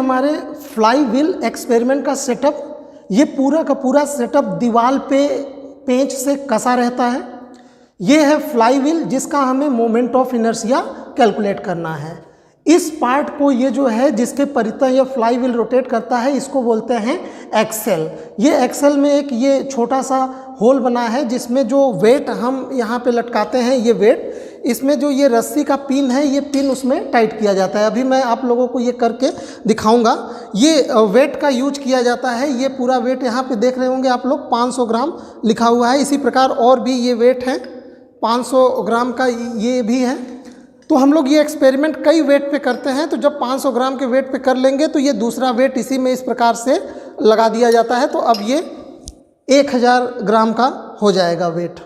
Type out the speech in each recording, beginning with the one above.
हमारे fly wheel experiment का setup. ये पूरा का पूरा सेटअप दीवार पे पेंच से कसा रहता है। ये है फ्लाई व्हील जिसका हमें मोमेंट ऑफ इनर्शिया कैलकुलेट करना है। इस पार्ट को, ये जो है जिसके परितः ये फ्लाई व्हील रोटेट करता है, इसको बोलते हैं एक्सेल। ये एक्सेल में एक ये छोटा सा होल बना है जिसमें जो वेट हम यहाँ पे लटकाते हैं, ये वेट, इसमें जो ये रस्सी का पिन है, ये पिन उसमें टाइट किया जाता है। अभी मैं आप लोगों को ये करके दिखाऊंगा। ये वेट का यूज किया जाता है। ये पूरा वेट यहाँ पे देख रहे होंगे आप लोग, 500 ग्राम लिखा हुआ है। इसी प्रकार और भी ये वेट है, 500 ग्राम का ये भी है। तो हम लोग ये एक्सपेरिमेंट कई वेट पे करते हैं। तो जब 500 ग्राम के वेट पे कर लेंगे तो ये दूसरा वेट इसी में इस प्रकार से लगा दिया जाता है। तो अब ये 1000 ग्राम का हो जाएगा वेट।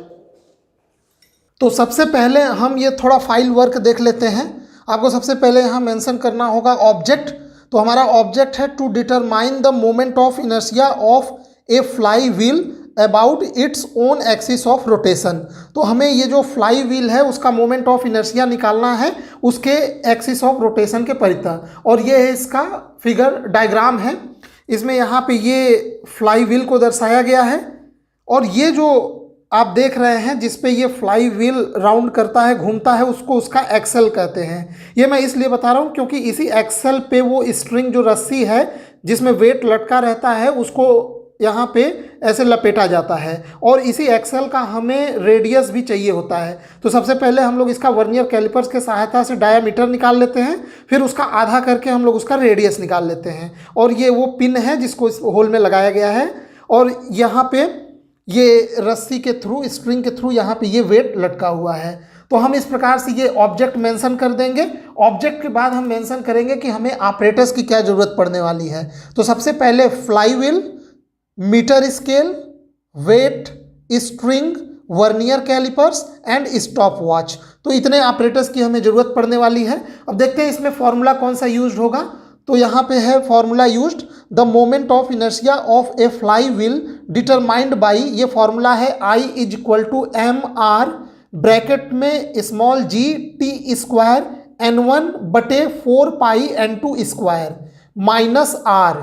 तो सबसे पहले हम ये थोड़ा फाइल वर्क देख लेते हैं। आपको सबसे पहले यहाँ मेंशन करना होगा ऑब्जेक्ट। तो हमारा ऑब्जेक्ट है to determine the moment of inertia of a fly wheel about its own axis of rotation. तो हमें ये जो फ्लाई व्हील है उसका मोमेंट ऑफ इनर्शिया निकालना है उसके एक्सिस ऑफ रोटेशन के परितः। और ये है इसका फिगर डायग्राम है। इसमें यहाँ पे ये फ्लाई व्हील को दर्शाया गया है। और ये जो आप देख रहे हैं जिस पे ये फ्लाई व्हील राउंड करता है, घूमता है, उसको उसका एक्सेल कहते हैं। ये मैं इसलिए बता रहा हूँ क्योंकि इसी एक्सेल पे वो स्ट्रिंग जो रस्सी है जिसमें वेट लटका रहता है उसको यहाँ पे ऐसे लपेटा जाता है। और इसी एक्सेल का हमें रेडियस भी चाहिए होता है। तो सबसे पहले हम लोग इसका वर्नियर कैलिपर्स के सहायता से डायामीटर निकाल लेते हैं, फिर उसका आधा करके हम लोग उसका रेडियस निकाल लेते हैं। और ये वो पिन है जिसको इस होल में लगाया गया है। और यहाँ पे ये रस्सी के थ्रू, स्ट्रिंग के थ्रू यहाँ पे ये वेट लटका हुआ है। तो हम इस प्रकार से ये ऑब्जेक्ट मेंशन कर देंगे। ऑब्जेक्ट के बाद हम मेंशन करेंगे कि हमें ऑपरेटर्स की क्या ज़रूरत पड़ने वाली है। तो सबसे पहले fly wheel, meter scale, weight, string, vernier calipers and stop watch. तो इतने ऑपरेटर्स की हमें ज़रूरत पड़ने वाली है। अब देखते हैं इसमें फॉर्मूला कौन सा यूज होगा। तो यहाँ पे है formula used, the moment of inertia of a fly wheel determined by, ये फॉर्मूला है I = mr ब्रैकेट में small g t square n1 बटे 4 पाई n2 स्क्वायर माइनस r,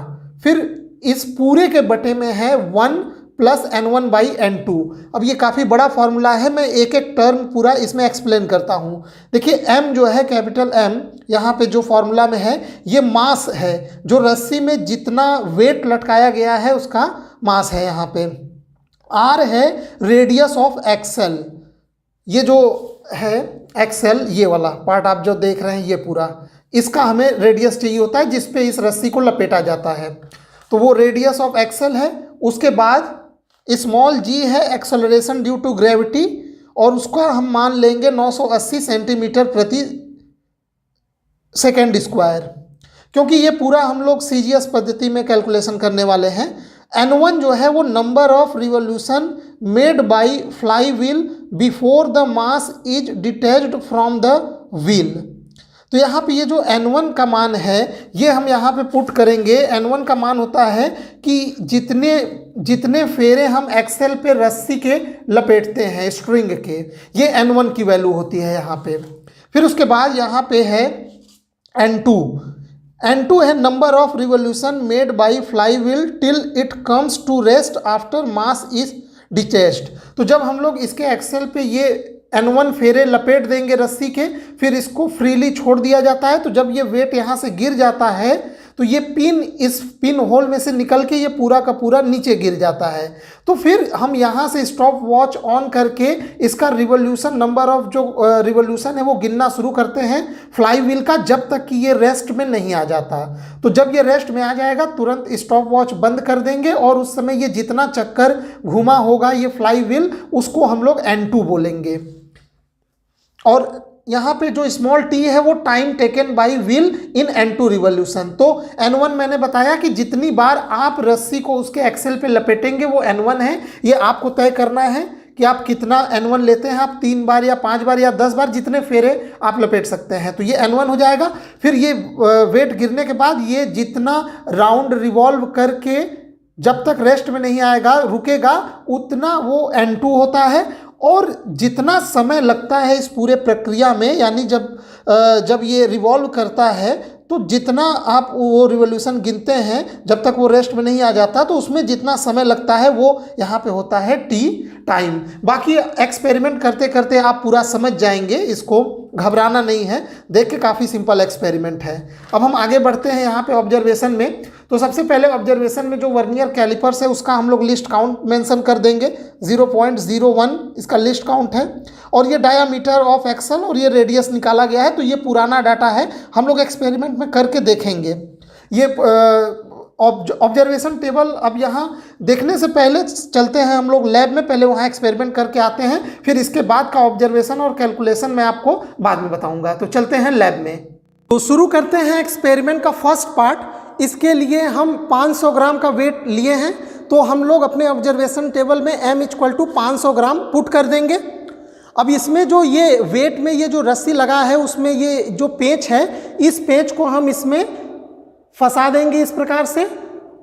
फिर इस पूरे के बटे में है 1 प्लस n1 बाई n2। अब ये काफ़ी बड़ा फॉर्मूला है, मैं एक एक टर्म पूरा इसमें एक्सप्लेन करता हूँ। देखिए m जो है, कैपिटल M, यहाँ पे जो फॉर्मूला में है ये मास है। जो रस्सी में जितना वेट लटकाया गया है उसका मास है। यहाँ पे r है रेडियस ऑफ एक्सेल। ये जो है एक्सेल, ये वाला पार्ट आप जो देख रहे हैं ये पूरा, इसका हमें रेडियस चाहिए होता है जिस पे इस रस्सी को लपेटा जाता है। तो वो रेडियस ऑफ एक्सेल है। उसके बाद स्मॉल g है एक्सेलरेशन ड्यू टू ग्रेविटी, और उसका हम मान लेंगे 980 सेंटीमीटर प्रति सेकेंड स्क्वायर, क्योंकि ये पूरा हम लोग CGS पद्धति में कैलकुलेशन करने वाले हैं। n1 जो है वो number of revolution made by fly wheel before the mass is detached from the wheel. तो यहाँ पे ये जो n1 का मान है ये हम यहाँ पे पुट करेंगे। n1 का मान होता है कि जितने फेरे हम एक्सेल पे रस्सी के लपेटते हैं स्ट्रिंग के, ये n1 की वैल्यू होती है यहाँ पे। फिर उसके बाद यहाँ पे है n2 है number of revolution made by fly wheel till it comes to rest after mass is detached. तो जब हम लोग इसके एक्सेल पे ये n1 फेरे लपेट देंगे रस्सी के, फिर इसको फ्रीली छोड़ दिया जाता है। तो जब ये वेट यहाँ से गिर जाता है तो ये पिन इस पिन होल में से निकल के ये पूरा का पूरा नीचे गिर जाता है। तो फिर हम यहाँ से स्टॉप वॉच ऑन करके इसका रिवोल्यूशन, नंबर ऑफ जो रिवोल्यूशन है वो गिनना शुरू करते हैं फ्लाई व्हील का, जब तक कि ये रेस्ट में नहीं आ जाता। तो जब ये रेस्ट में आ जाएगा तुरंत स्टॉप वॉच बंद कर देंगे, और उस समय ये जितना चक्कर घुमा होगा ये फ्लाई व्हील उसको हम लोग n2 बोलेंगे। और यहाँ पे जो स्मॉल t है वो time taken by wheel in n2 revolution. तो n1 मैंने बताया कि जितनी बार आप रस्सी को उसके एक्सेल पे लपेटेंगे वो n1 है। ये आपको तय करना है कि आप कितना n1 लेते हैं। आप 3 बार या 5 बार या 10 बार जितने फेरे आप लपेट सकते हैं। तो ये n1 हो जाएगा। फिर ये वेट गिरने के बाद ये जितना राउंड रिवॉल्व करके जब तक रेस्ट में नहीं आएगा, रुकेगा, उतना वो n2 होता है। और जितना समय लगता है इस पूरे प्रक्रिया में, यानी जब ये रिवॉल्व करता है तो जितना आप वो रिवॉल्यूशन गिनते हैं जब तक वो रेस्ट में नहीं आ जाता, तो उसमें जितना समय लगता है वो यहाँ पे होता है टी टाइम। बाकी एक्सपेरिमेंट करते करते आप पूरा समझ जाएंगे, इसको घबराना नहीं है, देख के काफ़ी सिंपल एक्सपेरिमेंट है। अब हम आगे बढ़ते हैं यहाँ पे ऑब्जर्वेशन में। तो सबसे पहले ऑब्जर्वेशन में जो वर्नियर कैलिपर्स है उसका हम लोग लिस्ट काउंट मेंशन कर देंगे, 0.01 इसका लिस्ट काउंट है। और ये डायामीटर ऑफ एक्सल और ये रेडियस निकाला गया है, तो ये पुराना डाटा है, हम लोग एक्सपेरिमेंट में करके देखेंगे। ये ऑब्जर्वेशन टेबल अब यहाँ देखने से पहले चलते हैं हम लोग लैब में, पहले वहाँ एक्सपेरिमेंट करके आते हैं, फिर इसके बाद का ऑब्जर्वेशन और कैलकुलेशन मैं आपको बाद में बताऊँगा। तो चलते हैं लैब में। तो शुरू करते हैं एक्सपेरिमेंट का फर्स्ट पार्ट। इसके लिए हम 500 ग्राम का वेट लिए हैं, तो हम लोग अपने ऑब्जर्वेशन टेबल में m = 500 ग्राम पुट कर देंगे। अब इसमें जो ये वेट में ये जो रस्सी लगा है उसमें ये जो पेंच है, इस पेंच को हम इसमें फंसा देंगे इस प्रकार से,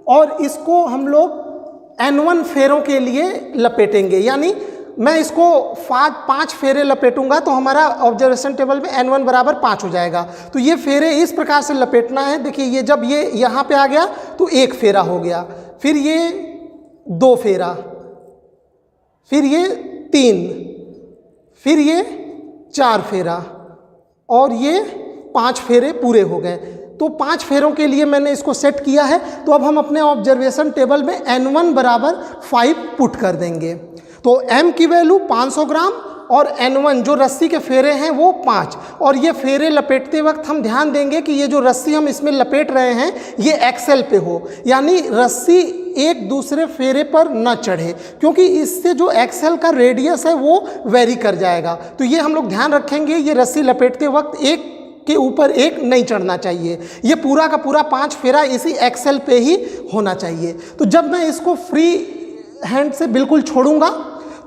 और इसको हम लोग N1 फेरों के लिए लपेटेंगे। यानी मैं इसको 5 फेरे लपेटूंगा तो हमारा ऑब्जर्वेशन टेबल में N1 = 5 हो जाएगा। तो ये फेरे इस प्रकार से लपेटना है। देखिए ये जब ये यहाँ पे आ गया तो 1 फेरा हो गया, फिर ये 2 फेरा, फिर ये 3, फिर ये 4 फेरा, और ये 5 फेरे पूरे हो गए। तो 5 फेरों के लिए मैंने इसको सेट किया है। तो अब हम अपने ऑब्जर्वेशन टेबल में N1 = 5 पुट कर देंगे। तो m की वैल्यू 500 ग्राम और N1 जो रस्सी के फेरे हैं वो 5। और ये फेरे लपेटते वक्त हम ध्यान देंगे कि ये जो रस्सी हम इसमें लपेट रहे हैं ये एक्सेल पे हो, यानी रस्सी एक दूसरे फेरे पर न चढ़े, क्योंकि इससे जो एक्सेल का रेडियस है वो वेरी कर जाएगा। तो ये हम लोग ध्यान रखेंगे, ये रस्सी लपेटते वक्त एक के ऊपर एक नहीं चढ़ना चाहिए, ये पूरा का पूरा 5 फेरा इसी एक्सेल पे ही होना चाहिए। तो जब मैं इसको फ्री हैंड से बिल्कुल छोड़ूंगा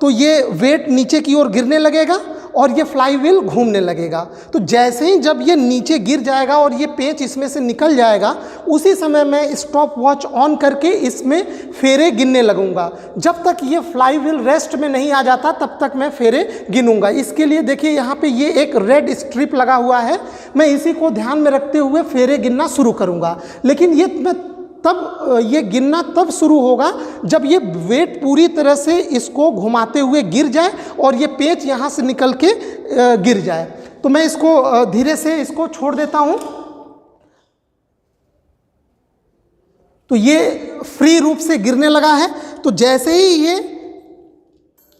तो ये वेट नीचे की ओर गिरने लगेगा और ये फ्लाई व्हील घूमने लगेगा। तो जैसे ही जब ये नीचे गिर जाएगा और ये पेंच इसमें से निकल जाएगा, उसी समय मैं स्टॉप वॉच ऑन करके इसमें फेरे गिनने लगूंगा। जब तक ये फ्लाई व्हील रेस्ट में नहीं आ जाता तब तक मैं फेरे गिनूंगा। इसके लिए देखिए यहाँ पे ये एक रेड स्ट्रिप लगा हुआ है, मैं इसी को ध्यान में रखते हुए फेरे गिनना शुरू करूँगा। लेकिन ये गिनना तब शुरू होगा जब ये वेट पूरी तरह से इसको घुमाते हुए गिर जाए और ये पेंच यहाँ से निकल के गिर जाए। तो मैं इसको धीरे से इसको छोड़ देता हूँ। तो ये फ्री रूप से गिरने लगा है। तो जैसे ही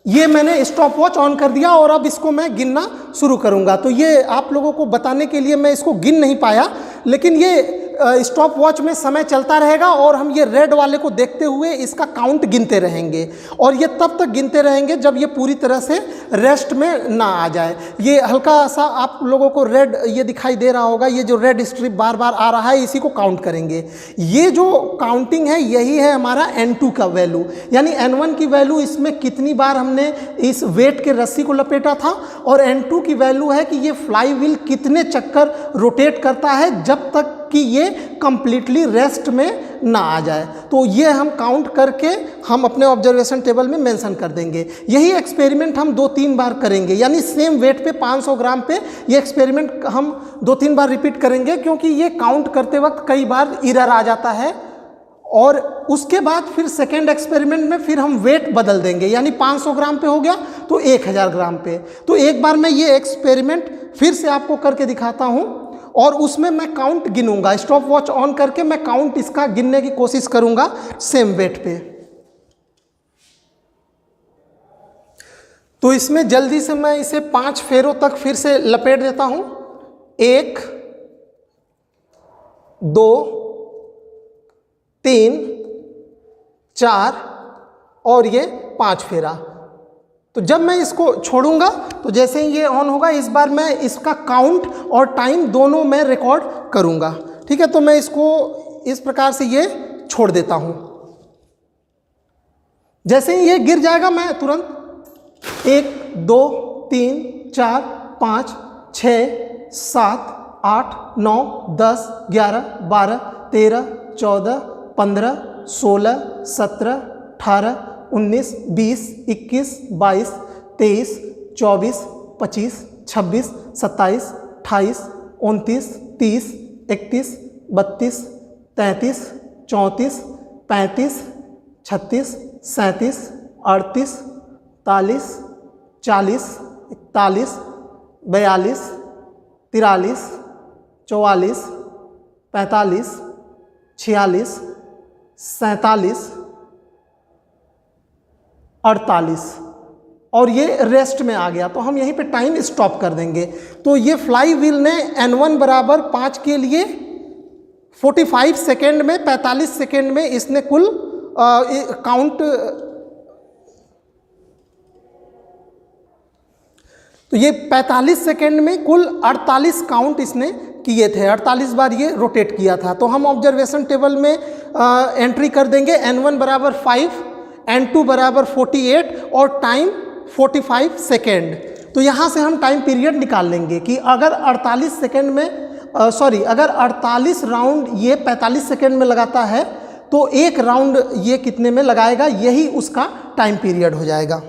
ये मैंने स्टॉप वॉच ऑन कर दिया और अब इसको मैं गिनना शुरू करूंगा। तो ये आप लोगों को बताने के लिए मैं इसको गिन नहीं पाया, लेकिन ये स्टॉप वॉच में समय चलता रहेगा और हम ये रेड वाले को देखते हुए इसका काउंट गिनते रहेंगे, और ये तब तक गिनते रहेंगे जब ये पूरी तरह से रेस्ट में ना आ जाए। ये हल्का सा आप लोगों को रेड ये दिखाई दे रहा होगा, ये जो रेड स्ट्रिप बार बार आ रहा है इसी को काउंट करेंगे। ये जो काउंटिंग है यही है हमारा N2 का वैल्यू, यानी N1 की वैल्यू इसमें कितनी बार हमने इस वेट के रस्सी को लपेटा था, और N2 की वैल्यू है कि ये फ्लाई व्हील कितने चक्कर रोटेट करता है जब तक कि ये कंप्लीटली रेस्ट में ना आ जाए। तो ये हम काउंट करके हम अपने ऑब्जर्वेशन टेबल में मेंशन कर देंगे। यही एक्सपेरिमेंट हम 2-3 बार करेंगे, यानी सेम वेट पे 500 ग्राम पे ये एक्सपेरिमेंट हम 2-3 बार रिपीट करेंगे, क्योंकि ये काउंट करते वक्त कई बार एरर आ जाता है। और उसके बाद फिर सेकेंड एक्सपेरिमेंट में फिर हम वेट बदल देंगे, यानी 500 ग्राम पे हो गया तो 1000 ग्राम पे। तो एक बार मैं ये एक्सपेरिमेंट फिर से आपको करके दिखाता हूँ और उसमें मैं काउंट गिनूंगा। स्टॉप वॉच ऑन करके मैं काउंट इसका गिनने की कोशिश करूंगा सेम वेट पे। तो इसमें जल्दी से मैं इसे 5 फेरों तक फिर से लपेट देता हूं। 1, 2, 3, 4 और ये 5 फेरा। तो जब मैं इसको छोड़ूंगा तो जैसे ही ये ऑन होगा, इस बार मैं इसका काउंट और टाइम दोनों में रिकॉर्ड करूंगा। ठीक है, तो मैं इसको इस प्रकार से ये छोड़ देता हूं। जैसे ही ये गिर जाएगा मैं तुरंत 1, 2, 3, 4, 5, 6, 7, 8, 9, 10, 11, 12, 13, 14, 15, 16, 17, 18, 19, 20, 21, 22, 23, 24, 25, 26, 27, 28, 29, 30, 31, 32, 33, 34, 35, 36, 37, 38, 43, 40, 41, 42, 43, 44, 45, 46, 47, 48 और ये रेस्ट में आ गया। तो हम यहीं पे टाइम स्टॉप कर देंगे। तो ये फ्लाई व्हील ने N1 बराबर 5 के लिए 45 सेकेंड में 45 सेकेंड में इसने कुल काउंट, तो ये 45 सेकेंड में कुल 48 काउंट इसने किए थे, 48 बार ये रोटेट किया था। तो हम ऑब्जर्वेशन टेबल में एंट्री कर देंगे N1 बराबर 5, N2 बराबर 48 और टाइम 45 सेकेंड। तो यहाँ से हम टाइम पीरियड निकाल लेंगे कि अगर 48 सेकेंड में अगर 48 राउंड ये 45 सेकेंड में लगाता है तो एक राउंड ये कितने में लगाएगा, यही उसका टाइम पीरियड हो जाएगा।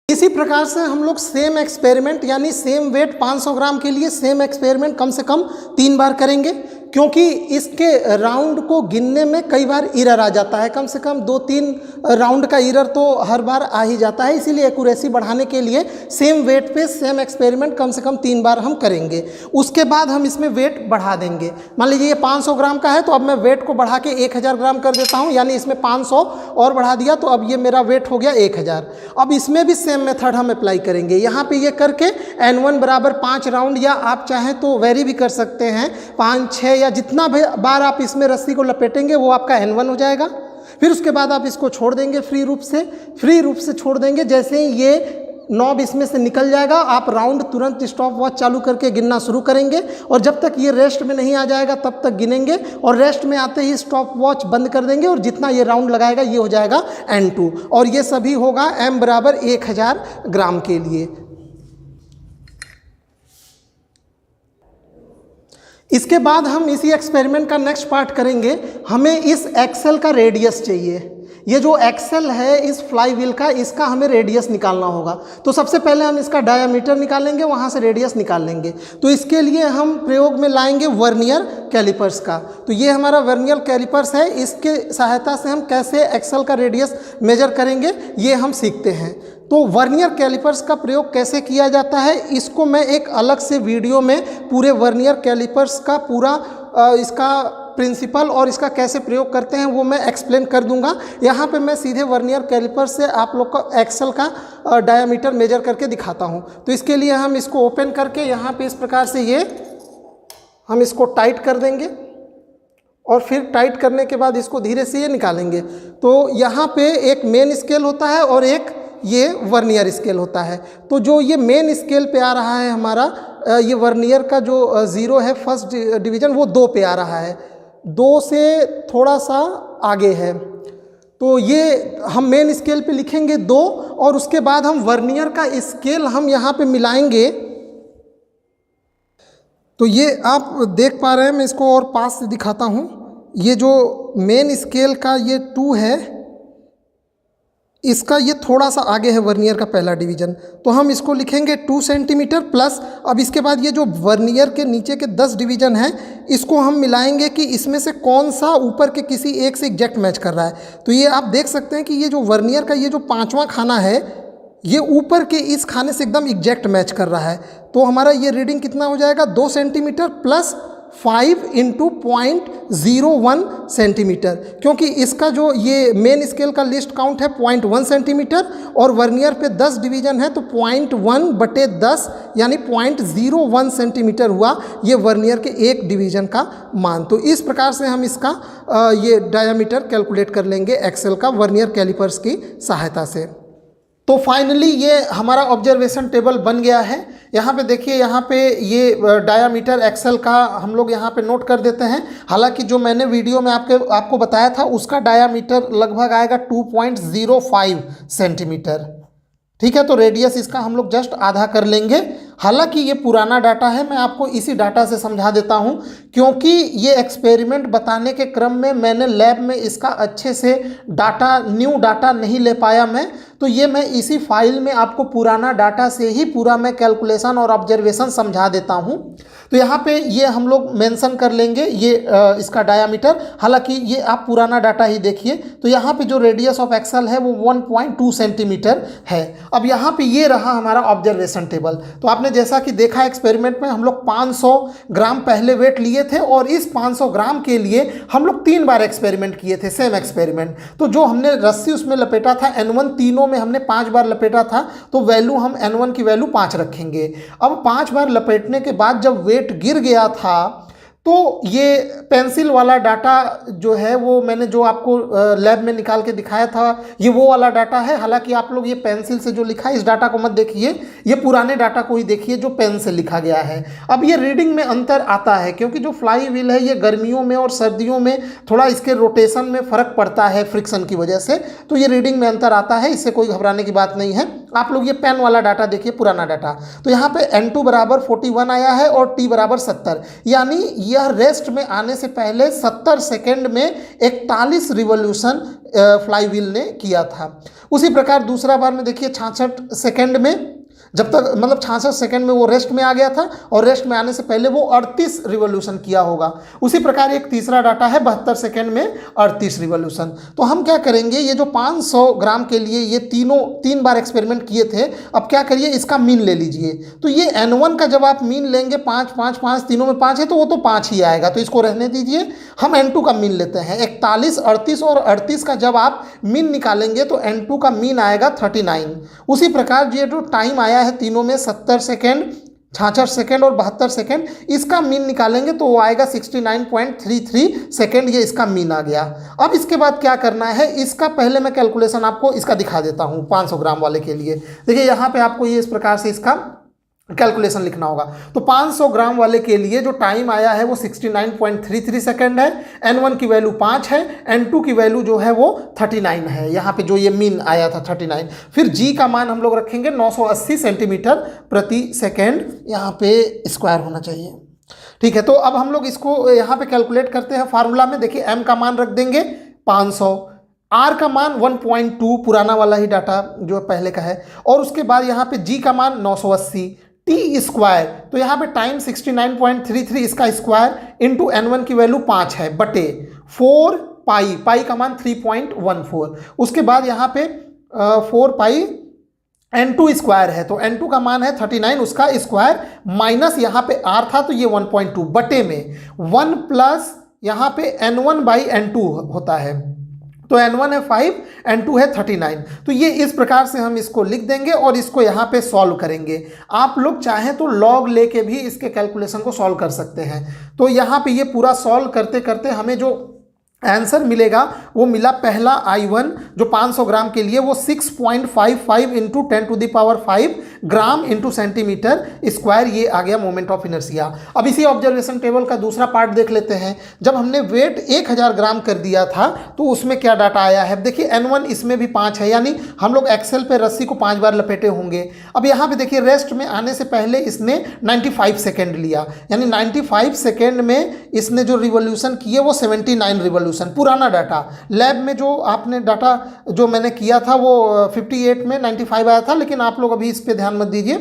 इसी प्रकार से हम लोग सेम एक्सपेरिमेंट यानी सेम वेट 500 ग्राम के लिए सेम एक्सपेरिमेंट कम से कम 3 बार करेंगे, क्योंकि इसके राउंड को गिनने में कई बार एरर आ जाता है। कम से कम 2-3 राउंड का एरर तो हर बार आ ही जाता है। इसीलिए एक्यूरेसी बढ़ाने के लिए सेम वेट पे सेम एक्सपेरिमेंट कम से कम 3 बार हम करेंगे। उसके बाद हम इसमें वेट बढ़ा देंगे। मान लीजिए ये 500 ग्राम का है तो अब मैं वेट को बढ़ा के 1000 ग्राम कर देता हूँ, यानी इसमें 500 और बढ़ा दिया तो अब ये मेरा वेट हो गया 1000। अब इसमें भी सेम मेथड हम अप्लाई करेंगे। यहाँ पे ये करके N1 बराबर 5 राउंड, या आप चाहें तो वेरी भी कर सकते हैं 5, 6 या जितना बार आप इसमें रस्सी को लपेटेंगे वो आपका N1 हो जाएगा। फिर उसके बाद आप इसको छोड़ देंगे फ्री रूप से छोड़ देंगे। जैसे ही ये नॉब इसमें से निकल जाएगा आप राउंड तुरंत स्टॉप वॉच चालू करके गिनना शुरू करेंगे, और जब तक ये रेस्ट में नहीं आ जाएगा तब तक गिनेंगे, और रेस्ट में आते ही स्टॉप वॉच बंद कर देंगे, और जितना ये राउंड लगाएगा ये हो जाएगा N2। और ये सभी होगा M बराबर 1000 ग्राम के लिए। इसके बाद हम इसी एक्सपेरिमेंट का नेक्स्ट पार्ट करेंगे। हमें इस एक्सेल का रेडियस चाहिए। ये जो एक्सेल है इस फ्लाई व्हील का, इसका हमें रेडियस निकालना होगा। तो सबसे पहले हम इसका डायामीटर निकालेंगे, वहाँ से रेडियस निकाल लेंगे। तो इसके लिए हम प्रयोग में लाएंगे वर्नियर कैलिपर्स का। तो ये हमारा वर्नियर कैलिपर्स है, इसके सहायता से हम कैसे एक्सेल का रेडियस मेजर करेंगे ये हम सीखते हैं। तो वर्नियर कैलिपर्स का प्रयोग कैसे किया जाता है इसको मैं एक अलग से वीडियो में पूरे वर्नियर कैलिपर्स का पूरा इसका प्रिंसिपल और इसका कैसे प्रयोग करते हैं वो मैं एक्सप्लेन कर दूंगा। यहाँ पे मैं सीधे वर्नियर कैलिपर्स से आप लोग को एक्सेल का डायामीटर मेजर करके दिखाता हूँ। तो इसके लिए हम इसको ओपन करके यहाँ पे इस प्रकार से ये हम इसको टाइट कर देंगे, और फिर टाइट करने के बाद इसको धीरे से ये निकालेंगे। तो यहाँ पे एक मेन स्केल होता है और एक ये वर्नियर स्केल होता है। तो जो ये मेन स्केल पे आ रहा है हमारा ये वर्नियर का जो 0 है फर्स्ट डिवीज़न वो 2 पे आ रहा है, 2 से थोड़ा सा आगे है। तो ये हम मेन स्केल पे लिखेंगे 2, और उसके बाद हम वर्नियर का स्केल हम यहाँ पे मिलाएंगे। तो ये आप देख पा रहे हैं, मैं इसको और पास से दिखाता हूँ। ये जो मेन स्केल का ये 2 है, इसका ये थोड़ा सा आगे है वर्नियर का पहला डिवीज़न, तो हम इसको लिखेंगे 2 सेंटीमीटर प्लस। अब इसके बाद ये जो वर्नियर के नीचे के 10 डिवीज़न हैं इसको हम मिलाएंगे कि इसमें से कौन सा ऊपर के किसी एक से एग्जैक्ट मैच कर रहा है। तो ये आप देख सकते हैं कि ये जो वर्नियर का ये जो 5वां खाना है ये ऊपर के इस खाने से एकदम एग्जैक्ट मैच कर रहा है। तो हमारा ये रीडिंग कितना हो जाएगा, 2 सेंटीमीटर प्लस 5 इंटू 0.01 सेंटीमीटर, क्योंकि इसका जो ये मेन स्केल का लिस्ट काउंट है 0.1 सेंटीमीटर और वर्नियर पे 10 डिवीज़न है तो 0.1/10 यानी 0.01 सेंटीमीटर हुआ ये वर्नियर के एक डिवीज़न का मान। तो इस प्रकार से हम इसका ये डायामीटर कैलकुलेट कर लेंगे एक्सेल का वर्नियर कैलिपर्स की सहायता से। तो फाइनली ये हमारा ऑब्जर्वेशन टेबल बन गया है। यहाँ पे देखिए, यहाँ पे ये डायामीटर एक्सेल का हम लोग यहाँ पे नोट कर देते हैं। हालांकि जो मैंने वीडियो में आपको बताया था उसका डायामीटर लगभग आएगा 2.05 सेंटीमीटर। ठीक है, तो रेडियस इसका हम लोग जस्ट आधा कर लेंगे। हालांकि ये पुराना डाटा है, मैं आपको इसी डाटा से समझा देता हूँ, क्योंकि ये एक्सपेरिमेंट बताने के क्रम में मैंने लैब में इसका अच्छे से डाटा न्यू डाटा नहीं ले पाया मैं, तो ये मैं इसी फाइल में आपको पुराना डाटा से ही पूरा मैं कैलकुलेशन और ऑब्जर्वेशन समझा देता हूँ। तो यहाँ पे ये हम लोग मेंशन कर लेंगे ये इसका डायामीटर, हालांकि ये आप पुराना डाटा ही देखिए। तो यहाँ पे जो रेडियस ऑफ एक्सल है वो 1.2 सेंटीमीटर है। अब यहाँ पे ये रहा हमारा ऑब्जर्वेशन टेबल। तो आपने जैसा कि देखा एक्सपेरिमेंट में हम लोग 500 ग्राम पहले वेट लिए थे और इस 500 ग्राम के लिए हम लोग 3 बार एक्सपेरिमेंट किए थे, सेम एक्सपेरिमेंट। तो जो हमने रस्सी उसमें लपेटा था N1, तीनों में हमने 5 बार लपेटा था, तो वैल्यू हम N1 की वैल्यू 5 रखेंगे। अब 5 बार लपेटने के बाद जब वेट गिर गया था तो ये पेंसिल वाला डाटा जो है वो मैंने जो आपको लैब में निकाल के दिखाया था, ये वो वाला डाटा है। हालांकि आप लोग ये पेंसिल से जो लिखा है इस डाटा को मत देखिए, ये पुराने डाटा को ही देखिए जो पेन से लिखा गया है। अब ये रीडिंग में अंतर आता है क्योंकि जो फ्लाई व्हील है ये गर्मियों में और सर्दियों में थोड़ा इसके रोटेशन में फ़र्क पड़ता है फ्रिक्शन की वजह से, तो ये रीडिंग में अंतर आता है, इससे कोई घबराने की बात नहीं है। आप लोग ये पेन वाला डाटा देखिए, पुराना डाटा। तो यहाँ पे N2 बराबर 41 आया है और T बराबर 70, यानी यह रेस्ट में आने से पहले 70 सेकेंड में 41 रिवॉल्यूशन फ्लाई व्हील ने किया था। उसी प्रकार दूसरा बार में देखिए 66 सेकेंड में, जब तक मतलब 66 सेकेंड में वो रेस्ट में आ गया था और रेस्ट में आने से पहले वो 38 रिवॉल्यूशन किया होगा। उसी प्रकार एक तीसरा डाटा है 72 सेकेंड में 38 रिवॉल्यूशन। तो हम क्या करेंगे, ये जो 500 ग्राम के लिए ये 3 बार एक्सपेरिमेंट किए थे, अब क्या करिए इसका मीन ले लीजिए। तो ये N1 का जब आप मीन लेंगे 5 5 5 तीनों में 5 है तो वो तो 5 ही आएगा, तो इसको रहने दीजिए। हम N2 का मीन लेते हैं 41, 38 और 38 का जब आप मीन निकालेंगे तो N2 का मीन आएगा 39। उसी प्रकार ये जो टाइम आया है तीनों में 70 सेकेंड, 66 सेकेंड और 72 सेकेंड, इसका मीन निकालेंगे तो वो आएगा 69.33 सेकेंड, ये इसका मीन आ गया। अब इसके बाद क्या करना है, इसका पहले मैं कैलकुलेशन आपको इसका दिखा देता हूँ 500 ग्राम वाले के लिए। देखिए यहाँ पे आपको ये इस प्रकार से इसका कैलकुलेशन लिखना होगा। तो 500 ग्राम वाले के लिए जो टाइम आया है वो 69.33 सेकेंड है, N1 की वैल्यू 5 है, N2 की वैल्यू जो है वो 39 है, यहाँ पे जो ये मीन आया था 39। फिर G का मान हम लोग रखेंगे 980 सेंटीमीटर प्रति सेकेंड, यहाँ पे स्क्वायर होना चाहिए, ठीक है। तो अब हम लोग इसको यहाँ पे कैलकुलेट करते हैं फार्मूला में। देखिए M का मान रख देंगे 500, R का मान 1.2 पुराना वाला ही डाटा जो पहले का है, और उसके बाद यहाँ पे G का मान 980, T स्क्वायर, तो यहाँ पे टाइम 69.33 इसका स्क्वायर इंटू N1 की वैल्यू 5 है बटे 4 पाई, पाई का मान 3.14, उसके बाद यहाँ पे 4 पाई N2 स्क्वायर है, तो N2 का मान है 39, उसका स्क्वायर माइनस यहाँ पे R था तो ये 1.2 बटे में 1 प्लस यहाँ पे N1 बाई N2 होता है, तो N1 है 5, N2 है 39। तो ये इस प्रकार से हम इसको लिख देंगे और इसको यहाँ पे सॉल्व करेंगे। आप लोग चाहें तो लॉग लेके भी इसके कैलकुलेशन को सॉल्व कर सकते हैं। तो यहाँ पे ये पूरा सॉल्व करते करते हमें जो आंसर मिलेगा वो मिला, पहला I1 जो 500 ग्राम के लिए वो 6.55 into 10⁵ gram into centimetre square, ये आ गया मोमेंट ऑफ इनर्शिया। अब इसी ऑब्जर्वेशन टेबल का दूसरा पार्ट देख लेते हैं। जब हमने वेट 1000 ग्राम कर दिया था तो उसमें क्या डाटा आया है, देखिए N1 इसमें भी 5 है, यानी हम लोग एक्सेल पे रस्सी को 5 बार लपेटे होंगे। अब यहाँ पे देखिए रेस्ट में आने से पहले इसने 95 सेकेंड लिया, यानी 95 सेकेंड में इसने जो रिवॉल्यूशन किए वो 79 रिवॉल्यूशन। पुराना डाटा लैब में जो आपने डाटा जो मैंने किया था वो 58 में 95 आया था, लेकिन आप लोग अभी इस पे ध्यान मत दीजिए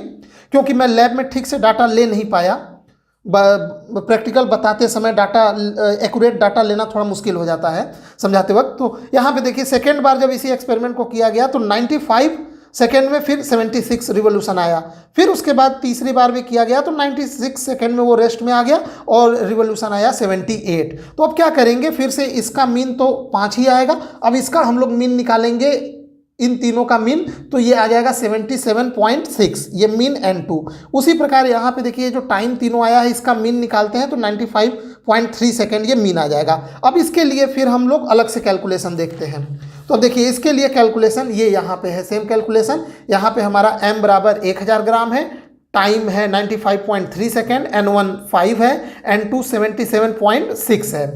क्योंकि मैं लैब में ठीक से डाटा ले नहीं पाया। प्रैक्टिकल बताते समय डाटा एक्यूरेट डाटा लेना थोड़ा मुश्किल हो जाता है समझाते वक्त। तो यहाँ पे देखिए सेकेंड बार जब इसी एक्सपेरिमेंट को किया गया तो 95 सेकेंड में फिर 76 रिवॉल्यूशन आया, फिर उसके बाद तीसरी बार भी किया गया तो 96 सेकेंड में वो रेस्ट में आ गया और रिवॉल्यूशन आया 78। तो अब क्या करेंगे, फिर से इसका मीन तो 5 ही आएगा, अब इसका हम लोग मीन निकालेंगे, इन तीनों का मीन, तो ये आ जाएगा 77.6, ये मीन N2। उसी प्रकार यहाँ पे देखिए जो टाइम तीनों आया है इसका मीन निकालते हैं तो 95.3 सेकेंड ये मीन आ जाएगा। अब इसके लिए फिर हम लोग अलग से कैलकुलेशन देखते हैं। तो देखिए इसके लिए कैलकुलेशन ये यहाँ पे है, सेम कैलकुलेशन। यहाँ पे हमारा M बराबर 1000 ग्राम है, टाइम है 95.3 सेकेंड, N1 5 है, N2 77.6 है,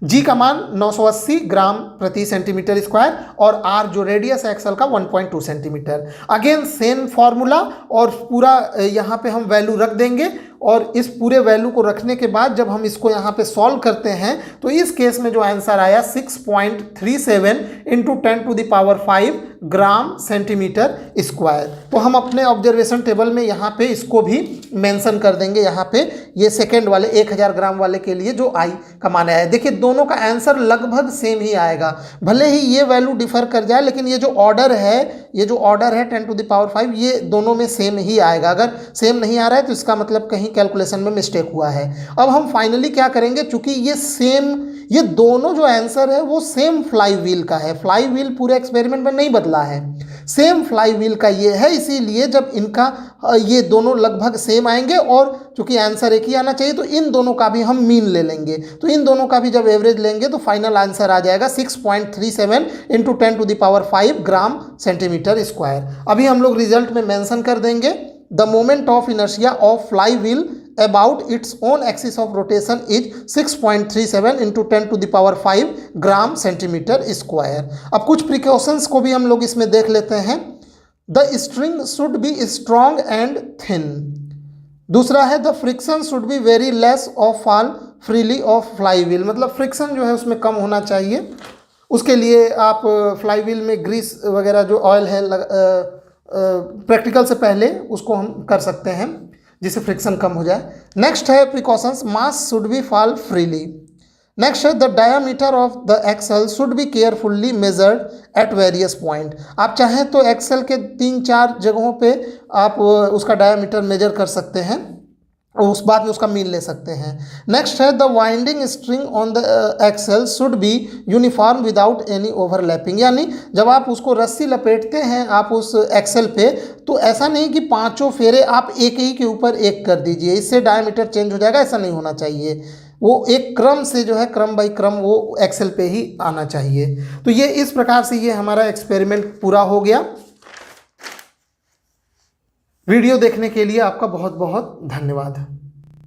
G का मान 980 ग्राम प्रति सेंटीमीटर स्क्वायर और R जो रेडियस है एक्सल का 1.2 सेंटीमीटर। अगेन सेम फॉर्मूला और पूरा यहाँ पे हम वैल्यू रख देंगे और इस पूरे वैल्यू को रखने के बाद जब हम इसको यहाँ पे सॉल्व करते हैं तो इस केस में जो आंसर आया 6.37 इंटू 10⁵ ग्राम सेंटीमीटर स्क्वायर। तो हम अपने ऑब्जर्वेशन टेबल में यहाँ पे इसको भी मेंशन कर देंगे। यहाँ पे ये सेकेंड वाले 1000 ग्राम वाले के लिए जो आई का मान आया है, देखिए दोनों का आंसर लगभग सेम ही आएगा। भले ही ये वैल्यू डिफर कर जाए, लेकिन ये जो ऑर्डर है 10⁵ ये दोनों में सेम ही आएगा। अगर सेम नहीं आ रहा है तो इसका मतलब कहीं कैलकुलेशन में मिस्टेक हुआ है। अब हम फाइनली क्या करेंगे, चूंकि ये दोनों जो आंसर है वो सेम फ्लाई व्हील का है, फ्लाई व्हील पूरे एक्सपेरिमेंट में नहीं बदला है, सेम फ्लाई व्हील का ये है, इसीलिए जब इनका ये दोनों लगभग सेम आएंगे और चूंकि आंसर एक ही आना चाहिए तो इन दोनों का भी हम मीन ले लेंगे। तो इन दोनों का भी जब एवरेज लेंगे तो फाइनल आंसर आ जाएगा 6.37 × 10⁵ ग्राम सेंटीमीटर स्क्वायर। अभी हम लोग रिजल्ट में मेंशन कर देंगे, the moment of inertia of fly wheel about its own axis of rotation is 6.37 × 10⁵ gram centimetre square. अब कुछ प्रिकॉशंस को भी हम लोग इसमें देख लेते हैं। The string should be strong and thin. दूसरा है the friction should be very less of fall freely of fly wheel, मतलब फ्रिक्शन जो है उसमें कम होना चाहिए। उसके लिए आप फ्लाई व्हील में ग्रीस वगैरह जो ऑयल है प्रैक्टिकल से पहले उसको हम कर सकते हैं जिससे फ्रिक्शन कम हो जाए। नेक्स्ट है precautions, mass should be fall freely. Next है the diameter of the axle should be carefully measured at various point. आप चाहें तो एक्सेल के 3-4 जगहों पे आप उसका डायामीटर मेजर कर सकते हैं और उस बाद में उसका मीन ले सकते हैं। नेक्स्ट है the winding string on the axle should be uniform without any overlapping, यानी जब आप उसको रस्सी लपेटते हैं आप उस एक्सेल पे तो ऐसा नहीं कि 5 फेरे आप एक ही के ऊपर एक कर दीजिए, इससे डायमीटर चेंज हो जाएगा, ऐसा नहीं होना चाहिए। वो एक क्रम से जो है क्रम बाई क्रम वो एक्सेल पे ही आना चाहिए। तो ये इस प्रकार से ये हमारा एक्सपेरिमेंट पूरा हो गया। वीडियो देखने के लिए आपका बहुत बहुत धन्यवाद।